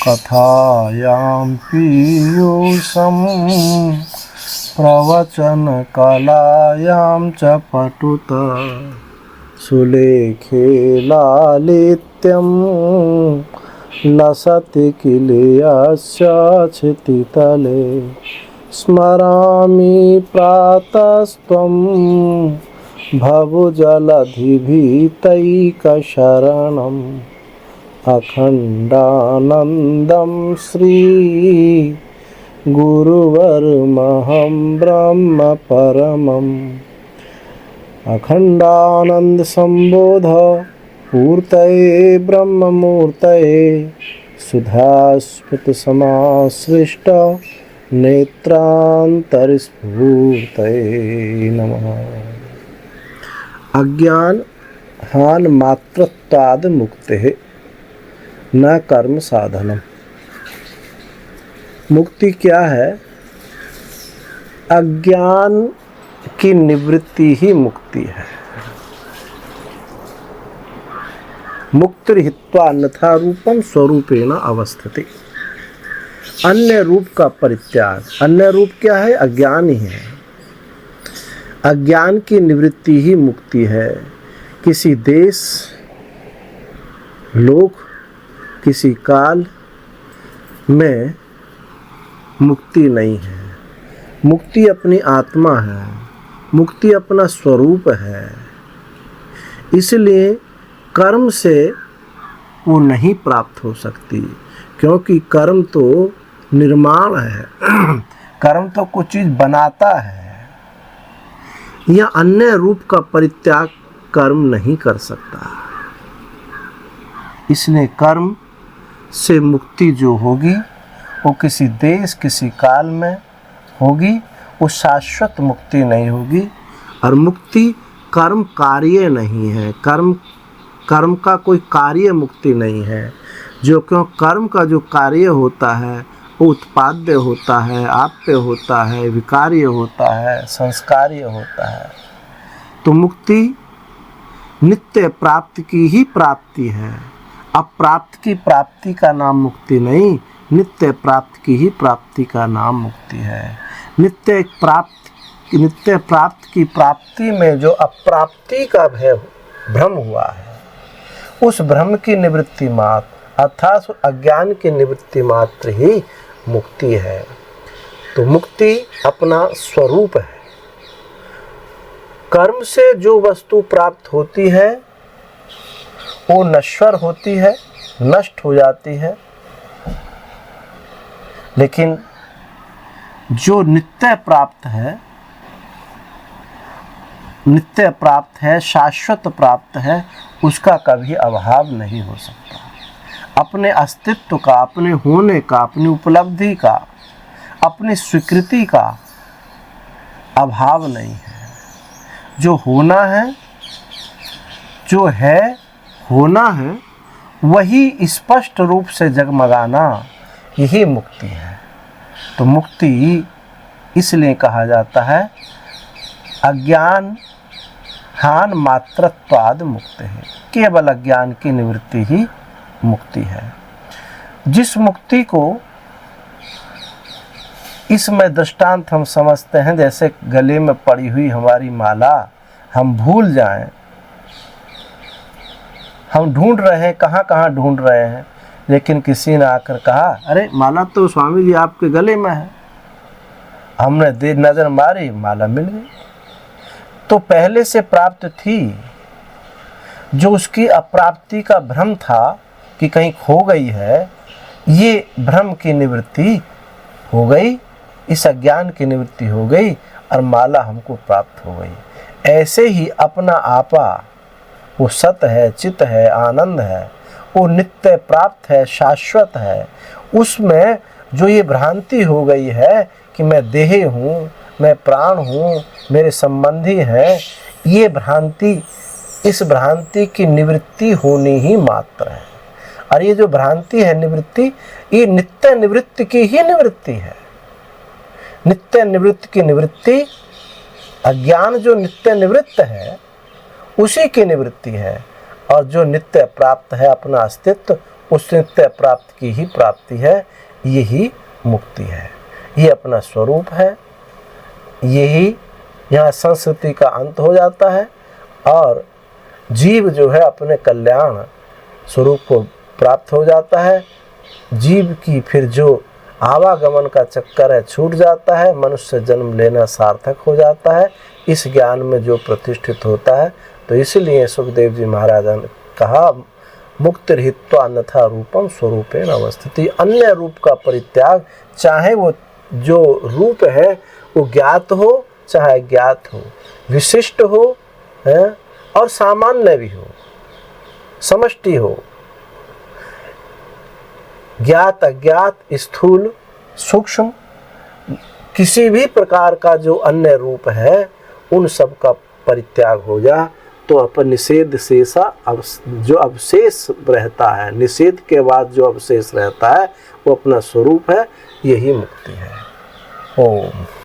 कथायां पीयूषं प्रवचनकलायां च पटुत सुलेखे लालित्यं लसति किलयस्य क्षितितले स्मरामि प्रातस्त्वं भवजलधिभीतैकशरणम् अखण्डानन्दं श्री गुरुवरमहं ब्रह्म परमम् अखण्डानंद संबोध पूर्तये ब्रह्ममूर्तये सुधास्फुट समासृष्ट नेत्रांतरस्फूर्तये नमः। अज्ञान हान मात्रत्वाद मुक्तिः न कर्म साधनम। मुक्ति क्या है? अज्ञान की निवृत्ति ही मुक्ति है। मुक्तिर्हित्वा अन्यथा रूपम स्वरूपेण अवस्थिति। अन्य रूप का परित्याग। अन्य रूप क्या है? अज्ञान ही है। अज्ञान की निवृत्ति ही मुक्ति है। किसी देश, लोक, किसी काल में मुक्ति नहीं है। मुक्ति अपनी आत्मा है, मुक्ति अपना स्वरूप है। इसलिए कर्म से वो नहीं प्राप्त हो सकती, क्योंकि कर्म तो निर्माण है। कर्म तो कुछ चीज़ बनाता है। यह अन्य रूप का परित्याग कर्म नहीं कर सकता। इसलिए कर्म से मुक्ति जो होगी वो किसी देश, किसी काल में होगी, वो शाश्वत मुक्ति नहीं होगी। और मुक्ति कर्म कार्य नहीं है। कर्म का कोई कार्य मुक्ति नहीं है। जो क्यों कर्म का जो कार्य होता है वो उत्पाद्य होता है, आप्य होता है, विकार्य होता है, संस्कार्य होता है। तो मुक्ति नित्य प्राप्ति की ही प्राप्ति है। अब प्राप्त की प्राप्ति का नाम मुक्ति नहीं, नित्य प्राप्त की ही प्राप्ति का नाम मुक्ति है। नित्य प्राप्त की प्राप्ति में जो अप्राप्ति का भ्रम हुआ है, उस भ्रम की निवृत्ति मात्र अर्थात अज्ञान की निवृत्ति मात्र ही मुक्ति है। तो मुक्ति अपना स्वरूप है। कर्म से जो वस्तु प्राप्त होती है वो नश्वर होती है, नष्ट हो जाती है। लेकिन जो नित्य प्राप्त है, शाश्वत प्राप्त है, उसका कभी अभाव नहीं हो सकता। अपने अस्तित्व का, अपने होने का, अपनी उपलब्धि का, अपनी स्वीकृति का अभाव नहीं है। जो होना है, जो है, होना है, वही स्पष्ट रूप से जगमगाना, यही मुक्ति है। तो मुक्ति इसलिए कहा जाता है अज्ञान हान मात्रत्वाद मुक्त है। केवल अज्ञान की निवृत्ति ही मुक्ति है। जिस मुक्ति को इसमें दृष्टांत हम समझते हैं, जैसे गले में पड़ी हुई हमारी माला हम भूल जाएं। हम ढूंढ रहे हैं, कहाँ कहाँ ढूंढ रहे हैं, लेकिन किसी ने आकर कहा अरे माला तो स्वामी जी आपके गले में है। हमने नजर मारी, माला मिल गई। तो पहले से प्राप्त थी। जो उसकी अप्राप्ति का भ्रम था कि कहीं खो गई है, ये भ्रम की निवृत्ति हो गई, इस अज्ञान की निवृत्ति हो गई और माला हमको प्राप्त हो गई। ऐसे ही अपना आपा वो सत है, चित है, आनंद है, वो नित्य प्राप्त है, शाश्वत है। उसमें जो ये भ्रांति हो गई है कि मैं देह हूँ, मैं प्राण हूँ, मेरे संबंधी हैं, ये भ्रांति, इस भ्रांति की निवृत्ति होनी ही मात्र है। और ये जो भ्रांति है निवृत्ति, ये नित्य निवृत्ति की ही निवृत्ति है। नित्य निवृत्ति की निवृत्ति, अज्ञान जो नित्य निवृत्त है उसी की निवृत्ति है। और जो नित्य प्राप्त है अपना अस्तित्व, उस नित्य प्राप्ति की ही प्राप्ति है, यही मुक्ति है, ये अपना स्वरूप है। यही यहाँ संस्कृति का अंत हो जाता है और जीव जो है अपने कल्याण स्वरूप को प्राप्त हो जाता है। जीव की फिर जो आवागमन का चक्कर है छूट जाता है, मनुष्य जन्म लेना सार्थक हो जाता है इस ज्ञान में जो प्रतिष्ठित होता है। तो इसलिए सुखदेव जी महाराज ने कहा मुक्तिर्हित्वा अन्यथा रूपम स्वरूपेण अवस्थिति, अन्य रूप का परित्याग, चाहे वो जो रूप है वो ज्ञात हो चाहे ज्ञात हो, विशिष्ट हो है और सामान्य भी हो, समष्टि हो, ज्ञात अज्ञात, स्थूल सूक्ष्म, किसी भी प्रकार का जो अन्य रूप है उन सब का परित्याग हो जा तो अपन निषेध शेषा जो अवशेष रहता है, निषेध के बाद जो अवशेष रहता है वो अपना स्वरूप है, यही मुक्ति है। ओम।